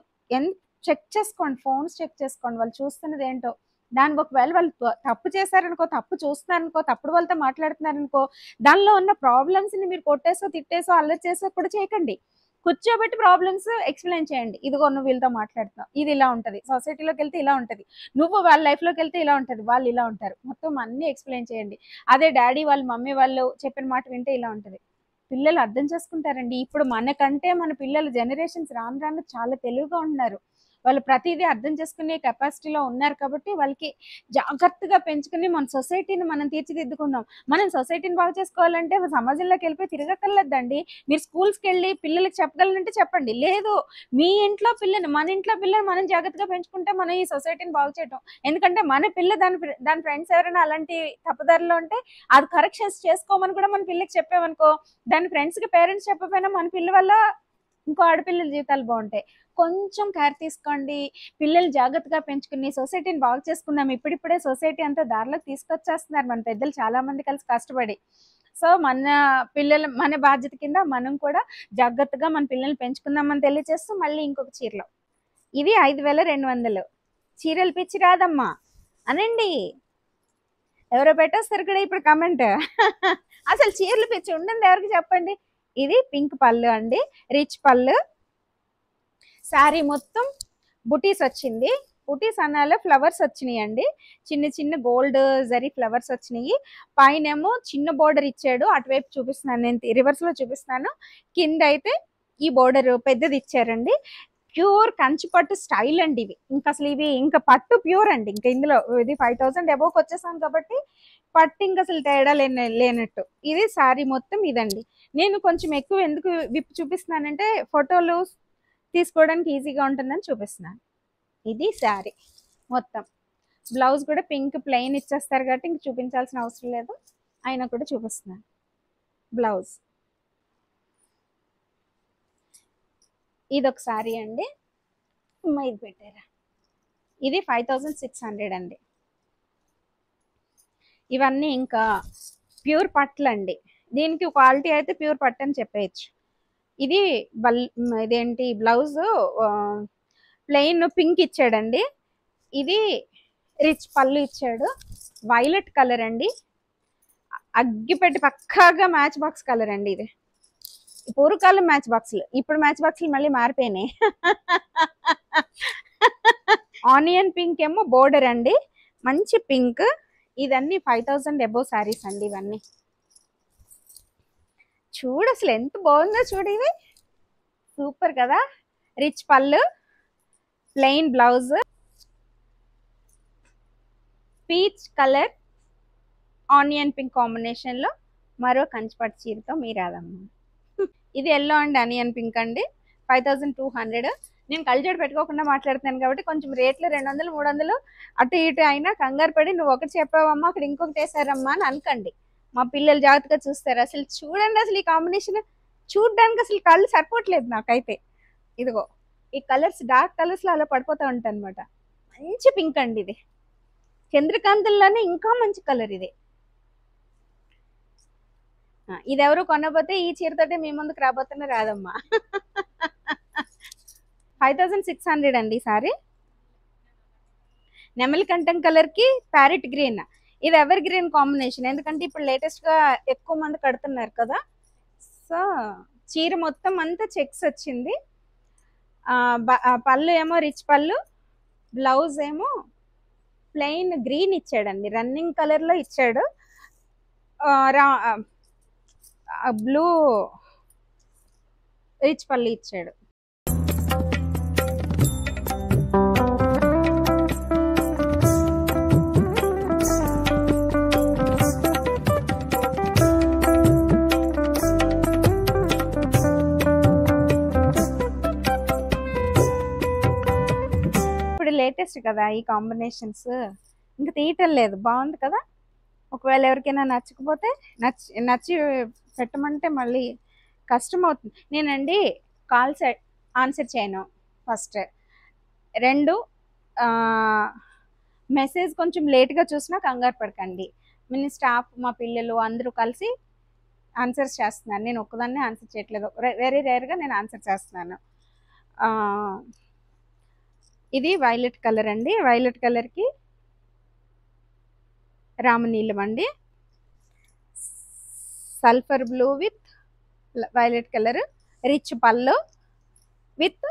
చెక్ చేసుకోండి. ఫోన్స్ చెక్ చేసుకోండి. వాళ్ళు చూస్తున్నదేంటో. దానికి ఒకవేళ వాళ్ళు తప్పు చేశారనుకో, తప్పు చూస్తున్నారనుకో, తప్పుడు వాళ్ళతో మాట్లాడుతున్నారనుకో, దానిలో ఉన్న ప్రాబ్లమ్స్‌ని మీరు కొట్టేసో, తిట్టేసో, అల్లరి చేసో కూడా చేయకండి. కూర్చోబెట్టి ప్రాబ్లమ్స్ ఎక్స్‌ప్లెయిన్ చేయండి. ఇదిగో నువ్వు వీళ్ళతో మాట్లాడుతున్నావు. ఇది ఇలా ఉంటది. సొసైటీలోకెళ్తే ఇలా ఉంటది. నువ్వు వాళ్ళ లైఫ్‌లోకెళ్తే ఇలా ఉంటది. వాళ్ళు ఇలా ఉంటారు. మొత్తం అన్నీ ఎక్స్‌ప్లెయిన్ చేయండి. అదే డ్యాడీ వాళ్ళు, మమ్మీ వాళ్ళు చెప్పిన మాట వింటే ఇలా ఉంటది. పిల్లలు అర్థం చేసుకుంటారండి. ఇప్పుడు మనకంటే మన పిల్లలు జనరేషన్స్ రాను రాను చాలా తెలివిగా ఉంటున్నారు. వాళ్ళు ప్రతీదీ అర్థం చేసుకునే కెపాసిటీలో ఉన్నారు కాబట్టి వాళ్ళకి జాగ్రత్తగా పెంచుకుని మన సొసైటీని మనం తీర్చిదిద్దుకుందాం. మనం సొసైటీని బాగు చేసుకోవాలంటే సమాజంలోకి వెళ్ళిపోయి తిరగక్కర్లేదండి. మీరు స్కూల్స్‌కెళ్ళి పిల్లలకి చెప్పగలనంటే చెప్పండి. లేదు మీ ఇంట్లో పిల్లని, మన ఇంట్లో పిల్లని మనం జాగ్రత్తగా పెంచుకుంటే మనం ఈ సొసైటీని బాగు చేయటం. ఎందుకంటే మన పిల్ల దాని ఫ్రెండ్స్ ఎవరైనా అలాంటి తప్పుదారిలో ఉంటే అది కరెక్షన్స్ చేసుకోమని కూడా మన పిల్లకి చెప్పామనుకో, దాని ఫ్రెండ్స్‌కి పేరెంట్స్ చెప్పకపోయినా మన పిల్ల వల్ల ఇంకో ఆడపిల్లల జీవితాలు బాగుంటాయి. కొంచెం కేర్ తీసుకోండి. పిల్లలు జాగ్రత్తగా పెంచుకుని సొసైటీని బాగు చేసుకుందాం. ఇప్పుడిప్పుడే సొసైటీ అంతా దారిలోకి తీసుకొచ్చేస్తున్నారు మన పెద్దలు చాలా మంది కలిసి కష్టపడి. సో మన బాధ్యత కింద మనం కూడా జాగ్రత్తగా మన పిల్లల్ని పెంచుకుందామని తెలియజేస్తూ మళ్ళీ ఇంకొక చీరలో ఇది 5200 చీరలు పిచ్చి రాదమ్మా అనండి. ఎవరో పెట్టేస్తారు కూడా ఇప్పుడు కమెంట్. అసలు చీరలు పిచ్చి ఉండింది ఎవరికి చెప్పండి. ఇది పింక్ పళ్ళు అండి, రిచ్ పళ్ళు. శారీ మొత్తం బుటీస్ వచ్చింది. బుటీస్ అన్నాలో ఫ్లవర్స్ వచ్చినాయి అండి. చిన్న చిన్న గోల్డ్ జరీ ఫ్లవర్స్ వచ్చినాయి. పైనేమో చిన్న బోర్డర్ ఇచ్చాడు. అటువైపు చూపిస్తున్నాను, నేను రివర్స్లో చూపిస్తున్నాను. కింద అయితే ఈ బోర్డర్ పెద్దది ఇచ్చారండి. ప్యూర్ కంచిపట్టు స్టైల్ అండి ఇవి. ఇంకా పట్టు ప్యూర్ అండి. ఇంకా ఇందులో ఇది 5000 అబోవ్కి వచ్చేసాం కాబట్టి పట్టు ఇంకా అసలు తేడా లేనట్టు. ఇది శారీ మొత్తం ఇదండి. నేను కొంచెం ఎక్కువ ఎందుకు విప్పి చూపిస్తున్నానంటే ఫోటోలు తీసుకోవడానికి ఈజీగా ఉంటుందని చూపిస్తున్నాను. ఇది శారీ మొత్తం. బ్లౌజ్ కూడా పింక్ ప్లెయిన్ ఇచ్చేస్తారు కాబట్టి ఇంక చూపించాల్సిన అవసరం లేదు. అయినా కూడా చూపిస్తున్నాను. బ్లౌజ్ ఇదొక శారీ అండి. ఇది పెట్టారా, ఇది 5600 అండి. ఇవన్నీ ఇంకా ప్యూర్ పట్లు అండి. దీనికి క్వాలిటీ అయితే ప్యూర్ పట్టు అని చెప్పేయచ్చు. ఇది ఇదేంటి బ్లౌజ్ ప్లెయిన్ పింక్ ఇచ్చాడండి. ఇది రిచ్ పళ్ళు ఇచ్చాడు. వైలెట్ కలర్ అండి. అగ్గిపెట్టి పక్కాగా మ్యాచ్ బాక్స్ కలర్ అండి. ఇది పూర్వకాలం మ్యాచ్ బాక్స్లు, ఇప్పుడు మ్యాచ్ బాక్స్లు మళ్ళీ మారిపోయినాయి. ఆనియన్ పింక్ ఏమో బోర్డర్ అండి, మంచి పింక్. ఇదన్నీ 5000 అబోవ్ శారీస్ అండి. ఇవన్నీ చూడు అసలు ఎంత బాగుందో చూడు. ఇవి సూపర్ కదా. రిచ్ పళ్ళు, plain blouse, peach colour onion pink కాంబినేషన్లో మరో కంచిపట్టు చీరతో మీ రాధమ్మ. ఇది ఎల్లో అండ్ ఆనియన్ పింక్ అండి, 5200. నేను కళ్ళజోడు పెట్టుకోకుండా మాట్లాడుతున్నాను కాబట్టి కొంచెం రేట్లు 200 300 అటు ఇటు అయినా కంగారు పడి నువ్వు ఒకటి చెప్పావమ్మా అక్కడ ఇంకొకటి వేసారమ్మా అని అనకండి. మా పిల్లలు జాగ్రత్తగా చూస్తారు. అసలు చూడండి, అసలు ఈ కాంబినేషన్ చూడడానికి అసలు కళ్ళు సరిపోవట్లేదు నాకైతే. ఇదిగో ఈ కలర్స్ డార్క్ కలర్స్లో అలా పడిపోతూ ఉంటాయి అనమాట. మంచి పింక్ అండి ఇది, చంద్రకాంతుల్లోనే ఇంకా మంచి కలర్ ఇది. ఇది ఎవరు కొనకపోతే ఈ చీరతోటే మీ ముందుకు రాబోతున్న రాదమ్మా. 5600 అండి సారీ. నెమలి కంఠం కలర్ కి ప్యారెట్ గ్రీన్, ఇది ఎవర్ గ్రీన్ కాంబినేషన్. ఎందుకంటే ఇప్పుడు లేటెస్ట్ గా ఎక్కువ మంది కడుతున్నారు కదా. సో చీర మొత్తం అంతా చెక్స్ వచ్చింది. పళ్ళు ఏమో రిచ్ పళ్ళు, బ్లౌజ్ ఏమో ప్లెయిన్ గ్రీన్ ఇచ్చాడండి, రన్నింగ్ కలర్ లో ఇచ్చాడు. బ్లూ రిచ్ పళ్ళు ఇచ్చాడు. ఇప్పుడు లేటెస్ట్ కదా ఈ కాంబినేషన్స్, ఇంకా తీయటం లేదు. బాగుంది కదా. ఒకవేళ ఎవరికైనా నచ్చకపోతే నచ్చి పెట్టమంటే మళ్ళీ కష్టం అవుతుంది. నేనండి కాల్స్ ఆన్సర్ చేయను. ఫస్ట్ 2 మెసేజ్ కొంచెం లేట్గా చూసినా కంగారు పడకండి. మీ స్టాఫ్ మా పిల్లలు అందరూ కలిసి ఆన్సర్స్ చేస్తున్నారు, నేను ఒక్కదాన్నే ఆన్సర్ చేయట్లేదు. వెరీ రేర్గా నేను ఆన్సర్ చేస్తున్నాను. ఇది వైలెట్ కలర్ అండి, వైలెట్ కలర్కి రామనీలం అండి, sulphur blue with violet colour, rich పళ్ళు విత్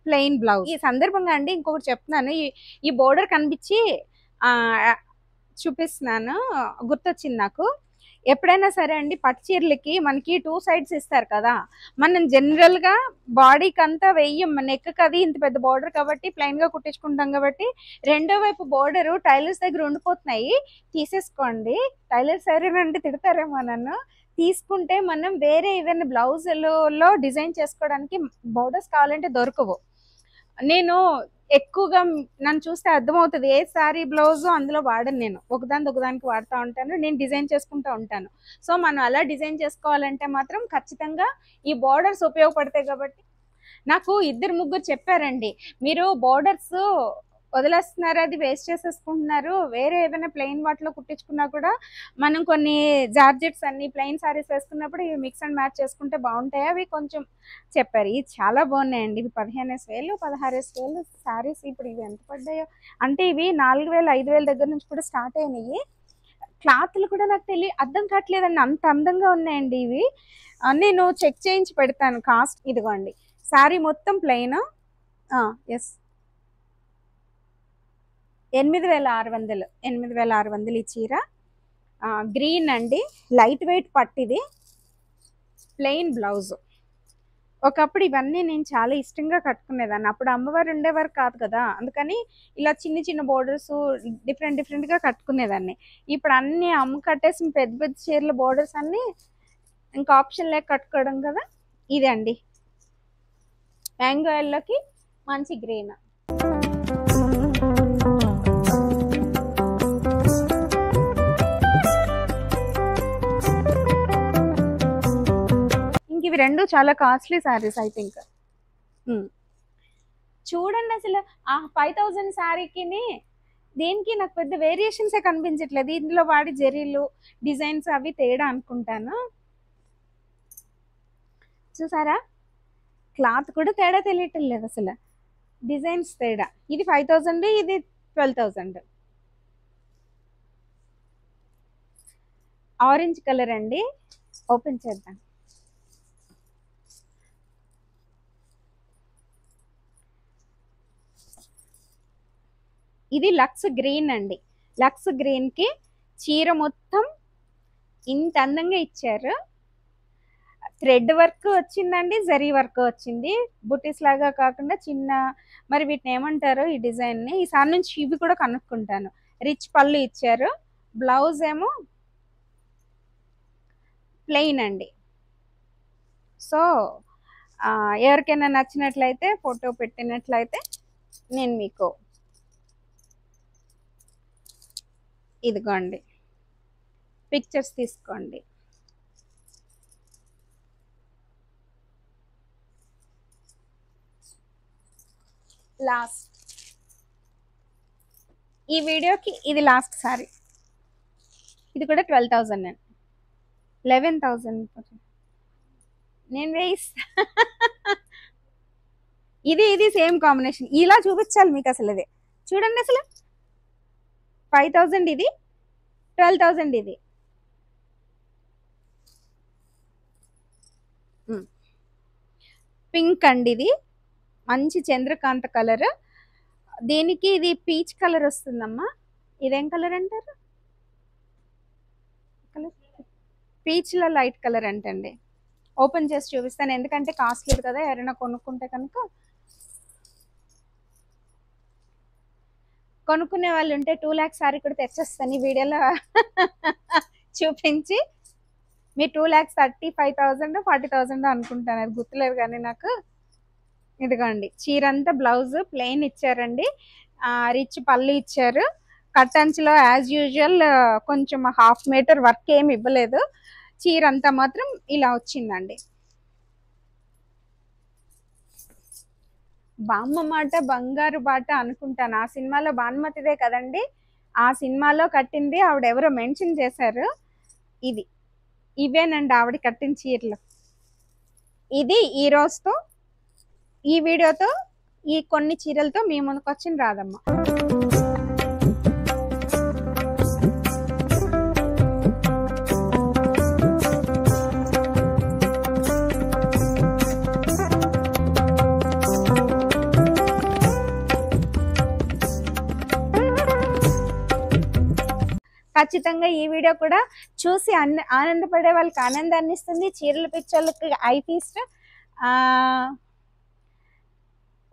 ప్లెయిన్ బ్లౌజ్. ఈ సందర్భంగా అండి ఇంకొకటి చెప్తున్నాను, ఈ బోర్డర్ కనిపించి చూపిస్తున్నాను, గుర్తొచ్చింది నాకు. ఎప్పుడైనా సరే అండి పట్టు చీరలకి మనకి 2 సైడ్స్ ఇస్తారు కదా. మనం జనరల్గా బాడీకి అంతా వెయ్యం, నెక్ అది ఇంత పెద్ద బోర్డర్ కాబట్టి ప్లెయిన్గా కుట్టించుకుంటాం కాబట్టి రెండో వైపు బోర్డరు టైలర్స్ దగ్గర ఉండిపోతున్నాయి, తీసేసుకోండి. టైలర్స్ ఎవరైనా తిడతారేమో నన్ను. తీసుకుంటే మనం వేరే ఏదైనా బ్లౌజులలో డిజైన్ చేసుకోవడానికి బోర్డర్స్ కావాలంటే దొరకవు. నేను ఎక్కువగా నన్ను చూస్తే అర్థమవుతుంది, ఏ శారీ బ్లౌజ్ అందులో వాడను, నేను ఒకదానికి వాడుతూ ఉంటాను, నేను డిజైన్ చేసుకుంటూ ఉంటాను. సో మనం అలా డిజైన్ చేసుకోవాలంటే మాత్రం ఖచ్చితంగా ఈ బోర్డర్స్ ఉపయోగపడతాయి. కాబట్టి నాకు 2 3 చెప్పారండి, మీరు బోర్డర్స్ వదిలేస్తున్నారు, అది వేస్ట్ చేసేసుకుంటున్నారు, వేరే ఏదైనా ప్లెయిన్ వాటిలో కుట్టించుకున్నా కూడా మనం కొన్ని జార్జెట్స్ అన్ని ప్లెయిన్ శారీస్ వేసుకున్నప్పుడు ఇవి మిక్స్ అండ్ మ్యాచ్ చేసుకుంటే బాగుంటాయి, అవి కొంచెం చెప్పారు. ఇవి చాలా బాగున్నాయండి. ఇవి 15,000 16,000 శారీస్. ఇప్పుడు ఇవి ఎంత పడ్డాయో అంటే ఇవి 4,000 5,000 దగ్గర నుంచి కూడా స్టార్ట్ అయినాయి. క్లాత్లు కూడా నాకు అర్థం కావట్లేదండి, అంత అందంగా ఉన్నాయండి ఇవి. నేను చెక్ చేయించి పెడతాను కాస్ట్. ఇదిగోండి శారీ మొత్తం ప్లెయిన్. ఎస్ 8,600 ఈ చీర. గ్రీన్ అండి, లైట్ వెయిట్ పట్టిది, ప్లెయిన్ బ్లౌజ్. ఒకప్పుడు ఇవన్నీ నేను చాలా ఇష్టంగా కట్టుకునేదాన్ని. అప్పుడు అమ్మవారు ఉండేవారు కాదు కదా, అందుకని ఇలా చిన్న చిన్న బోర్డర్స్ డిఫరెంట్గా కట్టుకునేదాన్ని. ఇప్పుడు అన్ని అమ్మ కట్టేసిన పెద్ద పెద్ద చీరల బోర్డర్స్ అన్నీ ఇంకా ఆప్షన్ లేక కట్టుకోవడం కదా. ఇది అండి మ్యాంగో ఎల్లోకి మంచి గ్రీన్. ఇవి 2 చాలా కాస్ట్లీ శారీస్ ఐ థింక్. చూడండి అసలు ఆ 5,000 శారీకి దేనికి నాకు పెద్ద వేరియేషన్సే కనిపించట్లేదు. ఇందులో వాడి జరీలు డిజైన్స్ అవి తేడా అనుకుంటాను. చూసారా, క్లాత్ కూడా తేడా తెలియటం లేదు, అసలు డిజైన్స్ తేడా. ఇది 5,000, ఇది 12,000. ఆరెంజ్ కలర్ అండి, ఓపెన్ చేద్దాం. ఇది లక్స్ గ్రీన్ అండి. లక్స్ గ్రీన్ కి చీర మొత్తం ఇంత అందంగా ఇచ్చారు. థ్రెడ్ వర్క్ వచ్చిందండి, జరీ వర్క్ వచ్చింది, బుటీస్ లాగా కాకుండా చిన్న, మరి వీటిని ఏమంటారు ఈ డిజైన్ ని, ఈసారి నుంచి ఇవి కూడా కనుక్కుంటాను. రిచ్ పళ్ళు ఇచ్చారు, బ్లౌజ్ ఏమో ప్లెయిన్ అండి. సో ఎవరికైనా నచ్చినట్లయితే ఫోటో పెట్టినట్లయితే నేను మీకు ఇదిగోండి పిక్చర్స్ తీసుకోండి. లాస్ట్ ఈ వీడియోకి ఇది లాస్ట్ సారీ. ఇది కూడా 12,000 అండి. 11,000 నేను వేయిస్తా. ఇది సేమ్ కాంబినేషన్. ఇలా చూపించాలి మీకు అసలు. ఇది చూడండి అసలు 5,000 ఇది, 12,000 ఇది. పింక్ అండి, ఇది మంచి చంద్రకాంత కలర్. దీనికి ఇది పీచ్ కలర్ వస్తుందమ్మా. ఇదేం కలర్ అంటారు? పీచ్లో లైట్ కలర్ అంటండి. ఓపెన్ చేసి చూపిస్తాను, ఎందుకంటే కాస్ట్లీ కదా, ఎవరైనా కొనుక్కుంటే కనుక. కొనుక్కునే వాళ్ళు ఉంటే 2 lakhs సారీ కూడా తెచ్చేస్తాను ఈ వీడియోలో చూపించి. మీ 2,35,000 40,000 అనుకుంటాను, అది గుర్తులేదు కానీ నాకు. ఇదిగోండి చీర అంతా బ్లౌజ్ ప్లెయిన్ ఇచ్చారండి. రిచ్ పళ్ళు ఇచ్చారు. కట్ అంచులో యాజ్ యూజువల్ కొంచెం 1/2 మీటర్ వర్క్ ఏమి ఇవ్వలేదు. చీర అంతా మాత్రం ఇలా వచ్చిందండి. బామ్మ మాట బంగారు బాట అనుకుంటాను. ఆ సినిమాలో భానుమతిదే కదండి. ఆ సినిమాలో కట్టింది ఆవిడ ఎవరో మెన్షన్ చేశారు. ఇవేనండి ఆవిడ కట్టిన చీరలు. ఇది ఈ రోజుతో, ఈ వీడియోతో, ఈ కొన్ని చీరలతో మీ ముందుకు వచ్చింది రాధమ్మ. ఖచ్చితంగా ఈ వీడియో కూడా చూసి ఆనందపడే వాళ్ళకి ఆనందాన్ని ఇస్తుంది. చీరల పిచ్చోళ్ళకి ఐ ఫీస్ట్,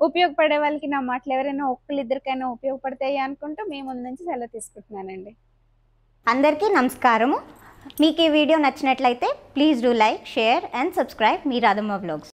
ఉపయోగపడే వాళ్ళకి నా మాటలు ఎవరైనా ఒక్కరిద్దరికైనా ఉపయోగపడతాయి అనుకుంటూ మీ ముందు నుంచి సెలవు తీసుకుంటున్నానండి. అందరికీ నమస్కారము. మీకు ఈ వీడియో నచ్చినట్లయితే please do like, share and subscribe me Radhamma vlogs.